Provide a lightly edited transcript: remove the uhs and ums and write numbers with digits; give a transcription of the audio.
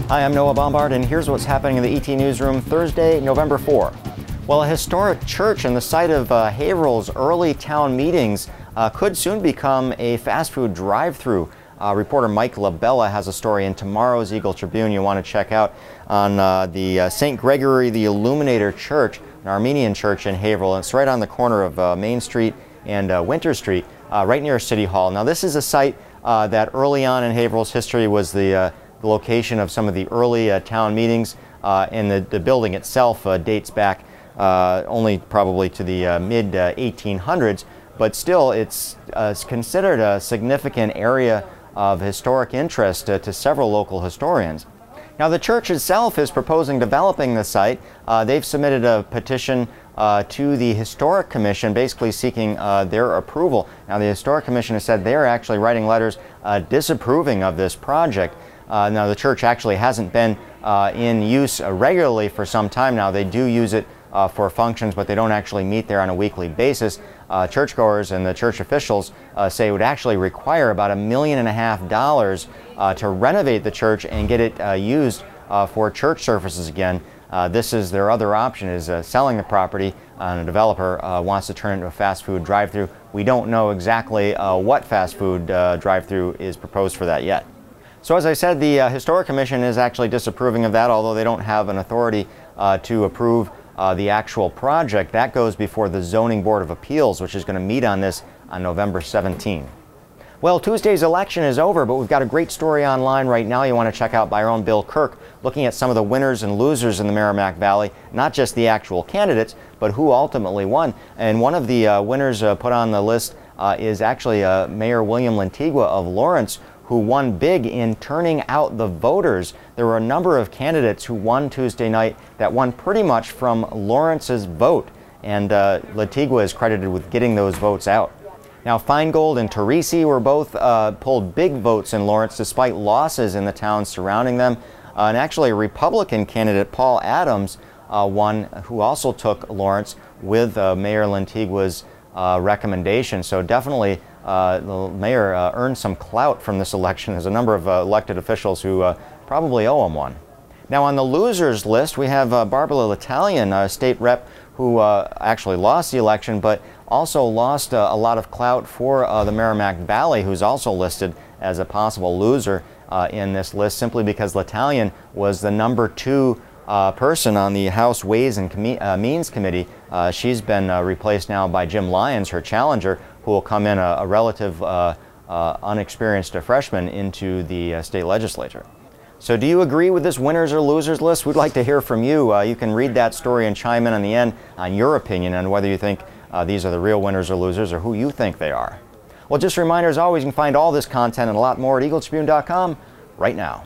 Hi, I'm Noah Bombard, and here's what's happening in the ET Newsroom Thursday, November 4. Well, a historic church and the site of Haverhill's early town meetings could soon become a fast food drive-thru. Reporter Mike Labella has a story in tomorrow's Eagle-Tribune you want to check out on the St. Gregory the Illuminator Church, an Armenian church in Haverhill. It's right on the corner of Main Street and Winter Street, right near City Hall. Now, this is a site that early on in Haverhill's history was the location of some of the early town meetings, and the building itself dates back only probably to the mid-1800s, but still it's considered a significant area of historic interest to several local historians. Now, the church itself is proposing developing the site. They've submitted a petition to the Historic Commission, basically seeking their approval. Now, the Historic Commission has said they're actually writing letters disapproving of this project. Now, the church actually hasn't been in use regularly for some time now. They do use it for functions, but they don't actually meet there on a weekly basis. Churchgoers and the church officials say it would actually require about $1.5 million to renovate the church and get it used for church services again. This is their other option, is selling the property, and a developer wants to turn it into a fast food drive-thru. We don't know exactly what fast food drive-thru is proposed for that yet. So as I said, the Historic Commission is actually disapproving of that, although they don't have an authority to approve the actual project. That goes before the Zoning Board of Appeals, which is going to meet on this on November 17. Well, Tuesday's election is over, but we've got a great story online right now you want to check out by our own Bill Kirk, looking at some of the winners and losers in the Merrimack Valley, not just the actual candidates, but who ultimately won. And one of the winners put on the list is actually Mayor William Lantigua of Lawrence, who won big in turning out the voters. There were a number of candidates who won Tuesday night that won pretty much from Lawrence's vote, and Lantigua is credited with getting those votes out. Now, Feingold and Teresi were both pulled big votes in Lawrence despite losses in the towns surrounding them. And actually, a Republican candidate, Paul Adams, won, who also took Lawrence with Mayor Lantigua's recommendation. So definitely the mayor earned some clout from this election. There's a number of elected officials who probably owe him one. Now, on the losers list, we have Barbara L'Italian, a state rep who actually lost the election, but also lost a lot of clout for the Merrimack Valley, who's also listed as a possible loser in this list, simply because L'Italian was the #2 person on the House Ways and Means Committee. She's been replaced now by Jim Lyons, her challenger, who will come in a relative unexperienced freshman into the state legislature. So do you agree with this winners or losers list? We'd like to hear from you. You can read that story and chime in on the end on your opinion on whether you think these are the real winners or losers, or who you think they are. Well, just a reminder, as always, you can find all this content and a lot more at eagletribune.com right now.